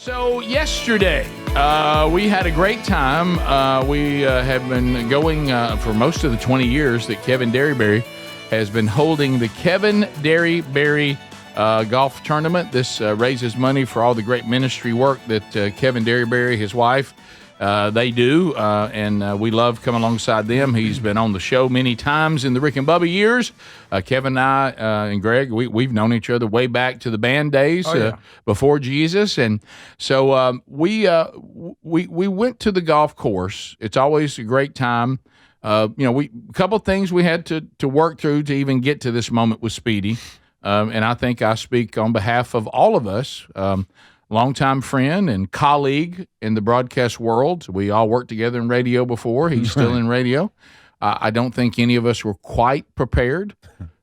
So yesterday, we had a great time. We have been going for most of the 20 years that Kevin Derryberry has been holding the Kevin Derryberry golf tournament. This raises money for all the great ministry work that Kevin Derryberry, his wife, they do, and we love coming alongside them. He's been on the show many times in the Rick and Bubba years. Kevin and I and Greg, we've known each other way back to the band days before Jesus, and so we went to the golf course. It's always a great time. A couple things we had to work through to even get to this moment with Speedy, and I think I speak on behalf of all of us. Longtime friend and colleague in the broadcast world. We all worked together in radio before. He's still in radio. I don't think any of us were quite prepared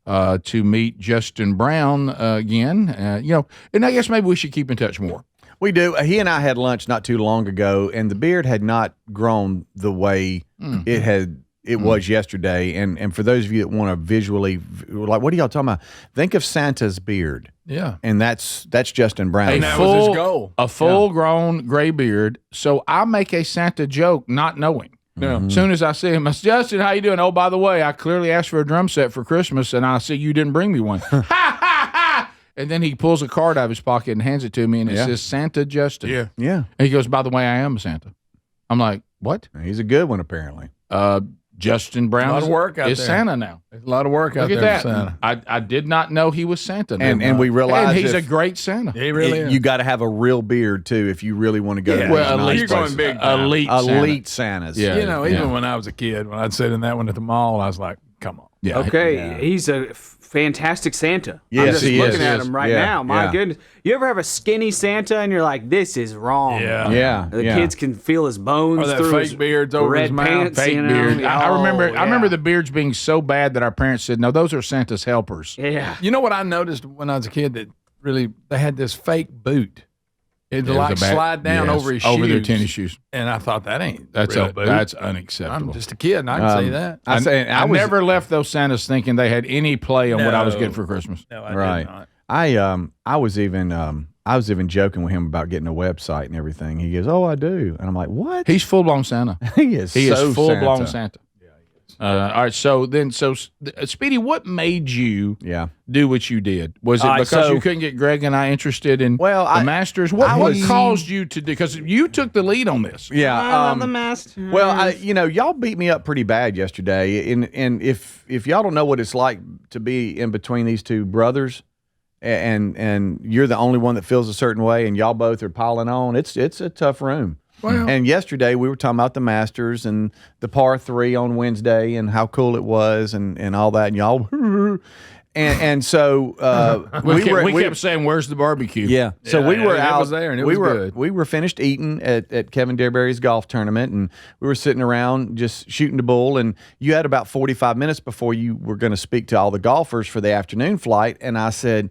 to meet Justin Brown again. And I guess maybe we should keep in touch more. We do. He and I had lunch not too long ago, and the beard had not grown the way it was yesterday. And for those of you that want to visually, like, what are y'all talking about? Think of Santa's beard. Yeah. And that's Justin Brown. That was his goal. A full-grown gray beard. So I make a Santa joke not knowing. Yeah. As soon as I see him, I say, Justin, how you doing? Oh, by the way, I clearly asked for a drum set for Christmas, and I see you didn't bring me one. Ha, ha, ha! And then he pulls a card out of his pocket and hands it to me, and it says Santa Justin. Yeah. Yeah. And he goes, by the way, I am a Santa. I'm like, what? He's a good one, apparently. Justin Brown is Santa now. There's a lot of work out there for Santa. I did not know he was Santa. And we realized he's a great Santa. He really is. You got to have a real beard, too, if you really want to go to well, nice you're going big time. Elite Santas. Yeah. Even when I was a kid, when I'd sit in that one at the mall, I was like, come on. Yeah. Okay, he's a fantastic Santa. Yes, I'm just he looking is. at him right now. My goodness. You ever have a skinny Santa and you're like, this is wrong. Yeah. The kids can feel his bones Or that through fake his beards over red his mouth. pants. Fake you know? beard. I remember. Oh, I remember the beards being so bad that our parents said, "No, those are Santa's helpers." Yeah. You know what I noticed when I was a kid that really they had this fake boot. It'd like slide down over his shoes. Over their tennis shoes. And I thought that ain't That's real boot. that's unacceptable. I'm just a kid, and I can say that. I never left those Santas thinking they had any play on what I was getting for Christmas. No, I did not. I was even joking with him about getting a website and everything. He goes, "Oh, I do," and I'm like, "What?" He's full blown Santa. He is full blown Santa. All right, so Speedy, what made you do what you did? Was it because you couldn't get Greg and I interested in the Masters? What caused you to do? Because you took the lead on this. Yeah, I love the Masters. Well, y'all beat me up pretty bad yesterday, and if y'all don't know what it's like to be in between these two brothers, and you're the only one that feels a certain way, and y'all both are piling on, it's a tough room. Well, and yesterday we were talking about the Masters and the par 3 on Wednesday and how cool it was and all that, and y'all and so we kept saying, "Where's the barbecue?" Yeah, so we were out. It was there, and it was good. We were finished eating at Kevin Derryberry's golf tournament, and we were sitting around just shooting the bull. And you had about 45 minutes before you were going to speak to all the golfers for the afternoon flight, and I said,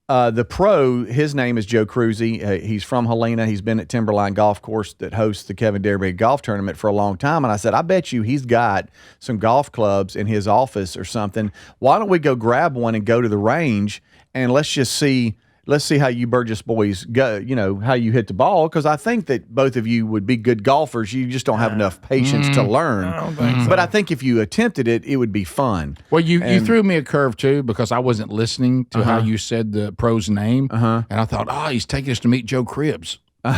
the pro, his name is Joe Cruzy. He's from Helena. He's been at Timberline Golf Course that hosts the Kevin Derryberry Golf Tournament for a long time. And I said, I bet you he's got some golf clubs in his office or something. Why don't we go grab one and go to the range and let's see how you Burgess boys go, how you hit the ball, because I think that both of you would be good golfers. You just don't have enough patience to learn. I don't think so. But I think if you attempted it, it would be fun. Well, you threw me a curve, too, because I wasn't listening to how you said the pro's name. And I thought, he's taking us to meet Joe Cribbs. And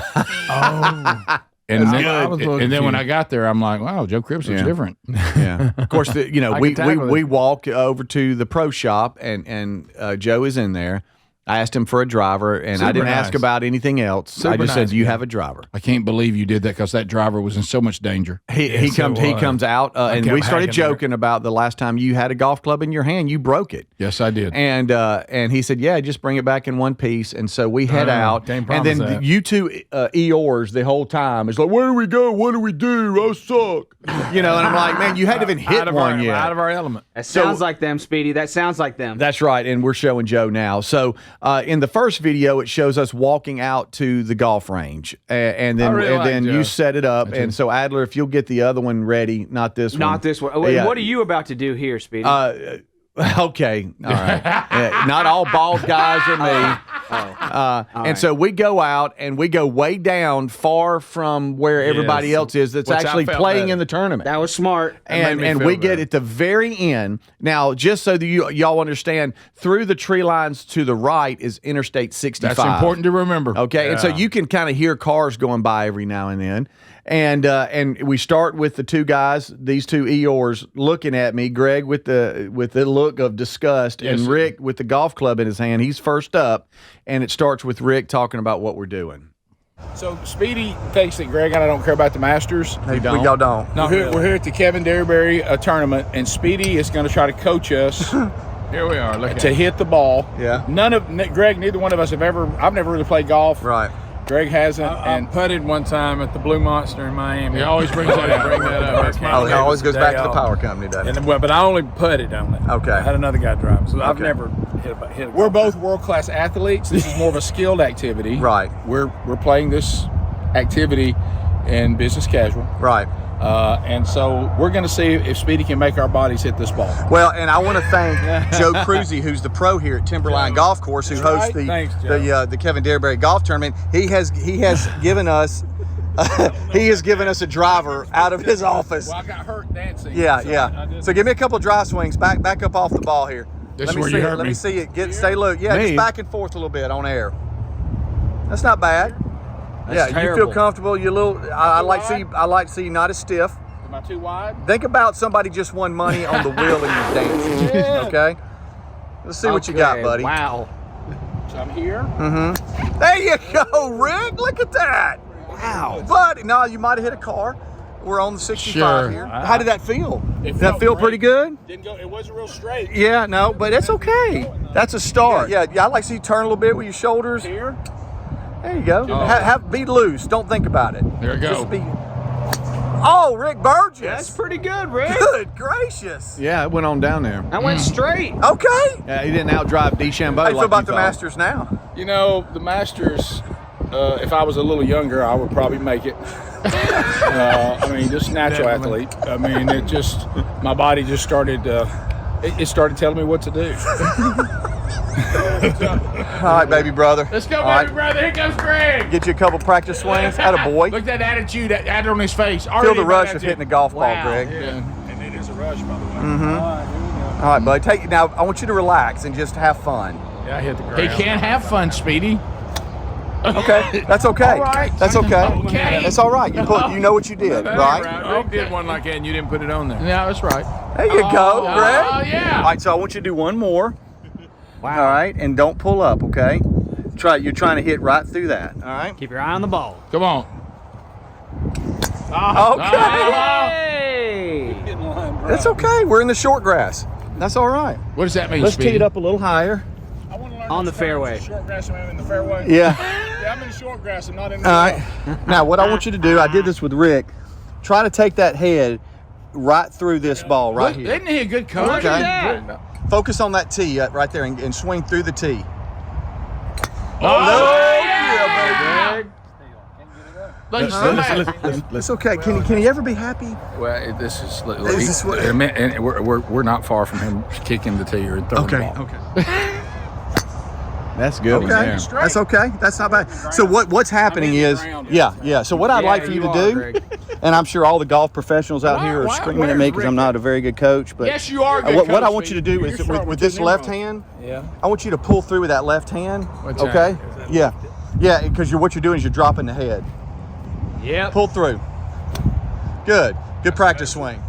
then when I got there, I'm like, wow, Joe Cribbs looks different. Yeah. Of course, we walk over to the pro shop, and Joe is in there. I asked him for a driver, and I didn't ask about anything else. I just said, "Do you have a driver?" I can't believe you did that, because that driver was in so much danger. He comes out, and we started joking about the last time you had a golf club in your hand, you broke it. Yes, I did. And he said, "Yeah, just bring it back in one piece." And so we head out, and then you two Eeyores the whole time. It's like, "Where do we go? What do we do? I suck." And I'm like, "Man, you hadn't even hit one yet." Out of our element. That sounds like them, Speedy. That sounds like them. That's right, and we're showing Joe now. So in the first video, it shows us walking out to the golf range, and then you set it up. And so, Adler, if you'll get the other one ready, not this one. Not this one. What are you about to do here, Speedy? Okay, all right. Yeah, not all bald guys are me. And so we go out and we go way down, far from where everybody else is that's actually playing in the tournament. That was smart. And we get at the very end. Now, just so that y'all understand, through the tree lines to the right is Interstate 65. That's important to remember. Okay, and so you can kind of hear cars going by every now and then. And we start with the two guys, these two Eeyores, looking at me. Greg with the look of disgust, and Rick with the golf club in his hand. He's first up, and it starts with Rick talking about what we're doing. So Speedy thinks that Greg and I don't care about the Masters. Y'all don't. No, we're here at the Kevin Derryberry tournament, and Speedy is going to try to coach us. Here we are. Look to hit the ball. Yeah. Greg, neither one of us I've never really played golf. Right. Greg hasn't. And putted one time at the Blue Monster in Miami. He always brings that up. He always goes back to the power company, doesn't he? But I only putted on it. Okay. I had another guy drive, so I've never hit a We're both world-class athletes. This is more of a skilled activity. Right. We're playing this activity in business casual. Right. And so we're going to see if Speedy can make our bodies hit this ball. Well, and I want to thank Joe Cruzy, who's the pro here at Timberline Golf Course, who hosts the Kevin Derryberry Golf Tournament. He has given us a driver out of his office. Well, I got hurt dancing. Yeah. So give me a couple of dry swings, back up off the ball here. Let me see it. Stay low. Yeah, just back and forth a little bit on air. That's not bad. That's terrible. You feel comfortable. You're a little. I like to see you not as stiff. Am I too wide? Think about somebody just won money on the wheel and you're dancing. Okay. Let's see what you got, buddy. Wow. So I'm here. Mm-hmm. There you go, Rick. Look at that. Wow, buddy. No, you might have hit a car. We're on the 65 here. How did that feel? Did that feel pretty good? Didn't go. It wasn't real straight. Yeah, no, but it's okay. That's a start. Yeah. I like to see you turn a little bit with your shoulders. Here. There you go. Be loose. Don't think about it. There you go. Oh, Rick Burgess. That's pretty good, Rick. Good gracious. Yeah, it went on down there. I went straight. Okay. Yeah, he didn't outdrive DeChambeau. How you feel about the Masters now? You know, the Masters, if I was a little younger, I would probably make it. I mean, just natural athlete. I mean, my body just started, it started telling me what to do. All right, baby brother. Let's go, baby brother. Here comes Greg. Get you a couple practice swings. Attaboy. Look at that attitude added on his face. Feel the rush of hitting a golf ball, Greg. Yeah. And it is a rush, by the way. Mm-hmm. All right, buddy. Now, I want you to relax and just have fun. Yeah, I hit the ground. He can't have fun, Speedy. Okay, that's okay. All right. That's okay. Okay. That's all right. You know what you did, right? Rick did one like that, and you didn't put it on there. Yeah, that's right. There you go, Greg. Oh, yeah. All right, so I want you to do one more. Wow. All right, and don't pull up, okay? You're trying to hit right through that, all right? Keep your eye on the ball. Come on. Okay. Hey. That's okay. We're in the short grass. That's all right. What does that mean, Let's Speedy? tee it up a little higher. I want to learn On the fairway. Short grass, I'm in the fairway. Yeah. Yeah, I'm in the short grass. I'm not in the All right. Now, what I want you to do, I did this with Rick. Try to take that head right through this ball right here. Isn't he a good coach? Look at that. Focus on that tee right there and swing through the tee. Oh, yeah, baby. It's okay. Can he ever be happy? Well, this is what- we're not far from him kicking the tee or throwing the ball. Okay. That's good. Okay. Yeah. That's okay. That's not bad. So what's happening is, So what I'd like for you to do, Greg. and I'm sure all the golf professionals out here are screaming at me because I'm not a very good coach, but Yes, you are a good what coach, I want you to do You're is starting with with this your left name hand, Yeah. I want you to pull through with that left hand. What's Okay? that? Yeah, because what you're doing is you're dropping the head. Yep. Pull through. Good practice swing.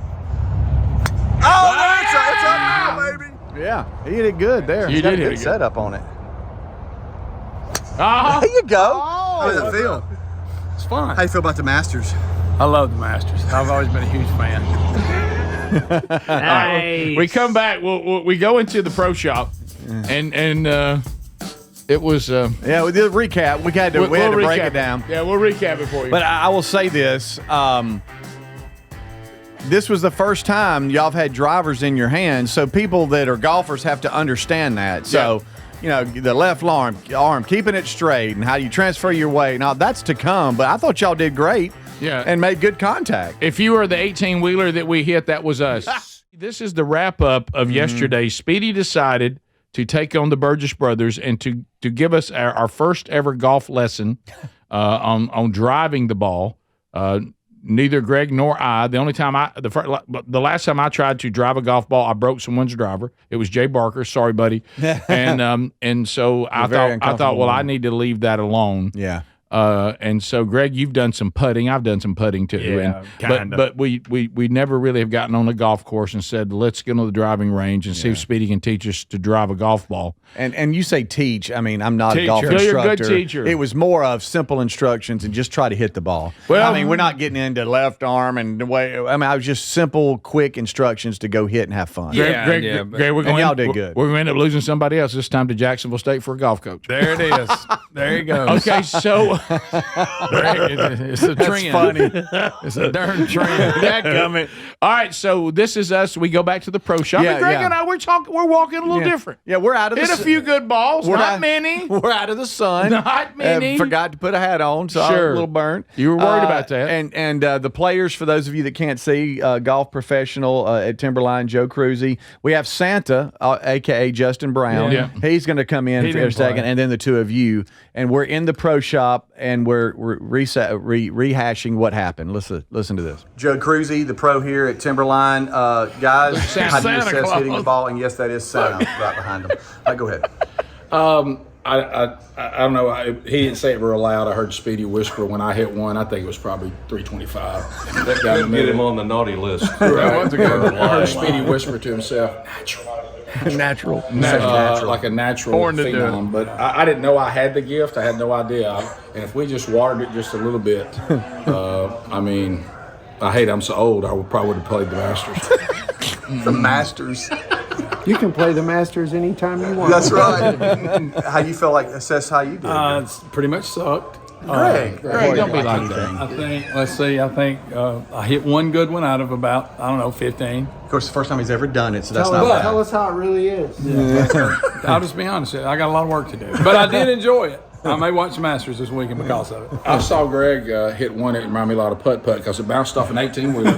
Oh, it's up now, baby. Yeah, he hit it good there. You He's got did a hit good it. setup on it. Uh-huh. There you go. How does it feel? It's fun. How you feel about the Masters? I love the Masters. I've always been a huge fan. Nice. We come back. We go into the pro shop, and it was. Yeah, we did a recap. We had to break it down. Yeah, we'll recap it for you. But I will say this. This was the first time y'all have had drivers in your hands, so people that are golfers have to understand that. So, the left arm, keeping it straight, and how you transfer your weight. Now, that's to come, but I thought y'all did great Yeah. and made good contact. if you were the 18-wheeler that we hit, that was us. This is the wrap-up of yesterday. Speedy decided to take on the Burgess brothers and to give us our first ever golf lesson on driving the ball. Neither Greg nor I. The only time the last time I tried to drive a golf ball, I broke someone's driver. It was Jay Barker. Sorry, buddy. And so I thought, well, I need to leave that alone. Yeah. And so, Greg, you've done some putting. I've done some putting too. Yeah, But we never really have gotten on the golf course and said, let's get on the driving range and see if Speedy can teach us to drive a golf ball. And you say teach. I mean, I'm not a golf You're instructor. a good teacher. It was more of simple instructions and just try to hit the ball. Well, I mean, we're not getting into left arm and the way. I mean, I was just simple, quick instructions to go hit and have fun. Greg, we're going y'all did good. We're going to end up losing somebody else this time to Jacksonville State for a golf coach. There it is. There you go. Okay, so It's a trend. funny. It's a darn trend. all right, so this is us. We go back to the pro shop. Yeah, and Greg yeah. and I, we're walking a little different. Yeah, we're out of the Hit a few good balls, not many. We're out of the sun. Not many. Forgot to put a hat on, so I was Sure. a little burnt. You were worried about that. And the players, for those of you that can't see, golf professional at Timberline, Joe Cruzy. We have Santa, a.k.a. Justin Brown. Yeah. He's going to come in for a second, and then the two of you. And we're in the pro shop, and we're rehashing what happened. Listen to this. Joe Cruzy, the pro here at Timberline. Guys, how do you Santa assess Claus. hitting the ball? And yes, that is Santa right behind him. All right, go ahead. I don't know. He didn't say it real loud. I heard Speedy whisper when I hit one. I think it was probably 325. That guy Get him on the naughty list. I heard Speedy whisper to himself, Natural. like a natural Born to do phenom. But I didn't know I had the gift. I had no idea. And if we just watered it just a little bit, I mean, I hate I'm so old. I probably would have played the Masters. The Masters. You can play the Masters anytime you want. That's right. How you feel like assess how you did? It's pretty much sucked. Greg, don't be like that. I think, let's see, I hit one good one out of about, 15. Of course, the first time he's ever done it, so that's Tell not us, bad. tell us how it really is. I'll just be honest, I got a lot of work to do. But I did enjoy it. I may watch the Masters this weekend because of it. I saw Greg hit one that reminded me a lot of putt-putt because it bounced off an 18-wheeler.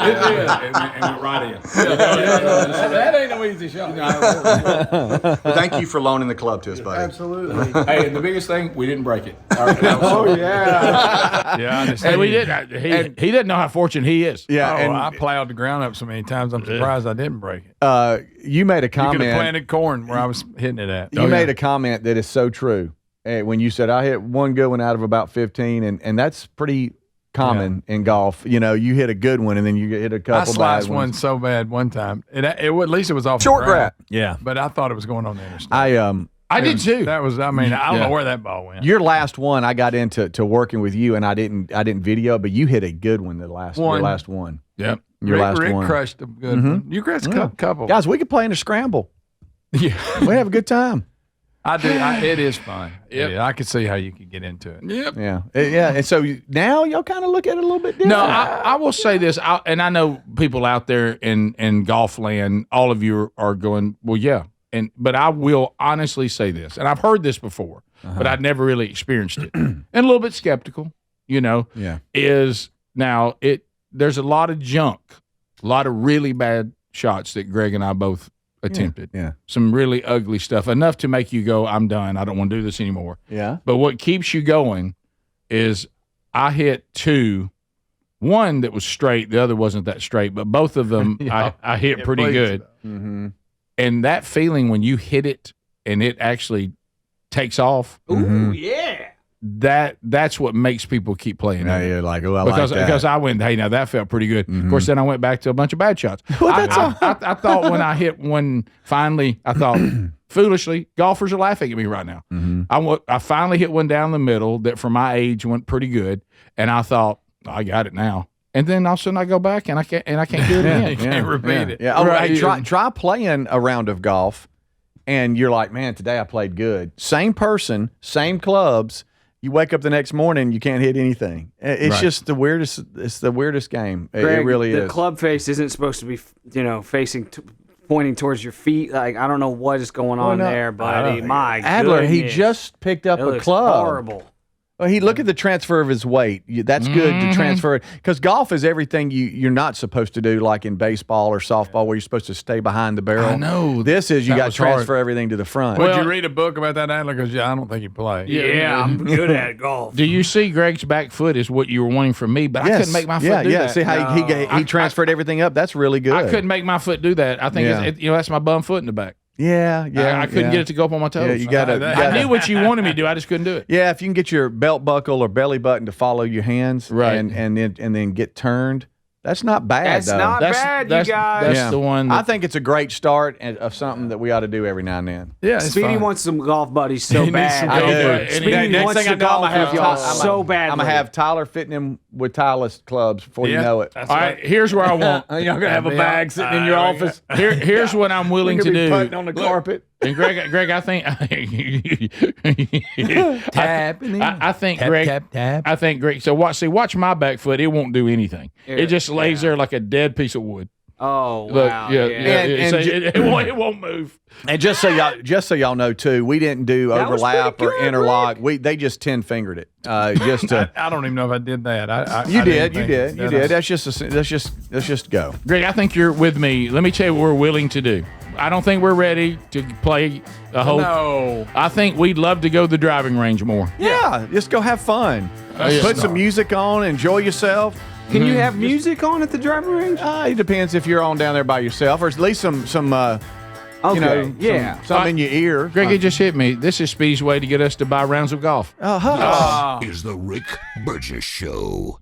It did. And went right in. That ain't no easy shot. Thank you for loaning the club to us, buddy. Absolutely. Hey, and the biggest thing, we didn't break it. Oh, yeah. Yeah, I understand. And we did. He doesn't know how fortunate he is. Yeah, Oh, and I plowed the ground up so many times. I'm surprised I didn't break it. you made a You could have comment. planted corn where I was hitting it at. You made a comment that is so true. When you said I hit one good one out of about 15, and that's pretty common in golf. You know, you hit a good one and then you hit a I couple sliced bad one ones. so bad one time. At least it was off Short the ground. grab. Yeah. But I thought it was going on the interstate. I did too. That was, I don't know where that ball went. Your last one, I got into working with you, and I didn't video, but you hit a good one. Your last one. Yep. Your last Rick one. crushed a good one. You crushed a couple. Guys, we could play in a scramble. Yeah. We have a good time. I do. It is fun. Yep. Yeah, I could see how you could get into it. Yep. Yeah, yeah. And so now y'all kind of look at it a little bit different. No, I will say this, and I know people out there in golf land, all of you are going, well, yeah. But I will honestly say this, and I've heard this before, but I'd never really experienced it, and a little bit skeptical. Yeah. Is now there's a lot of junk, a lot of really bad shots that Greg and I both attempted. Yeah. Some really ugly stuff, enough to make you go, I'm done. I don't want to do this anymore. Yeah. But what keeps you going is I hit two, one that was straight, the other wasn't that straight, but both of them I hit pretty good. Mm-hmm. And that feeling when you hit it and it actually takes off, Ooh, yeah. that's what makes people keep playing. Now it. you're like, oh, I Because like that. because I went, hey, now that felt pretty good. Of course, then I went back to a bunch of bad shots. Well, that's I thought when I hit one, finally, I thought, foolishly, golfers are laughing at me right now. I finally hit one down the middle that for my age went pretty good, and I thought, I got it now. And then all of a sudden I go back and I can't do it again. You can't repeat it. Yeah. Oh, Right. hey, try playing a round of golf, and you're like, man, today I played good. Same person, same clubs. You wake up the next morning, you can't hit anything. It's just the weirdest. It's the weirdest game. Greg, it really the is. club face isn't supposed to be, facing, pointing towards your feet. Like, I don't know what is going on no, there, buddy. My Adler, he goodness. just picked up It a looks club. horrible. Well, look at the transfer of his weight. That's good to transfer it because golf is everything you're not supposed to do, like in baseball or softball, where you're supposed to stay behind the barrel. I know. This is you That got to was hard. transfer everything to the front. Would you read a book about that, Adler? Because I don't think you play. Yeah, I'm good at golf. Do you see Greg's back foot is what you were wanting from me, but I couldn't make my foot do that. See how he transferred everything up? That's really good. I couldn't make my foot do that. I think that's my bum foot in the back. Yeah. I couldn't get it to go up on my toes. Yeah, you gotta. I knew what you wanted me to do. I just couldn't do it. Yeah, if you can get your belt buckle or belly button to follow your hands, right, and then get turned. That's not bad. That's though. not bad, you guys. That's the one. I think it's a great start of something that we ought to do every now and then. Yeah, Speedy wants some golf buddies so bad. I do. Speedy wants to golf with y'all so bad. I'm gonna have Tyler fitting him with Titleist clubs before you know it. All right, here's where I want. Y'all gonna have a bag sitting in your office. Here's what I'm willing to do. Putting on the carpet. And Greg, I think I think Greg. I think Greg. So watch my back foot. It won't do anything. It just lays there like a dead piece of wood. Oh Look, wow! It won't move. And just so y'all know too, we didn't do overlap or interlock. They just 10-fingered it. Just to, I don't even know if I did that. You did. That's just go. Greg, I think you're with me. Let me tell you what we're willing to do. I don't think we're ready to play a whole. No. I think we'd love to go to the driving range more. Yeah, just go have fun. Put some music on, enjoy yourself. Can you have music on at the driving range? It depends if you're on down there by yourself, or at least some Okay, some in your ear. Greg, it just hit me. This is Speedy's way to get us to buy rounds of golf. This is the Rick Burgess Show.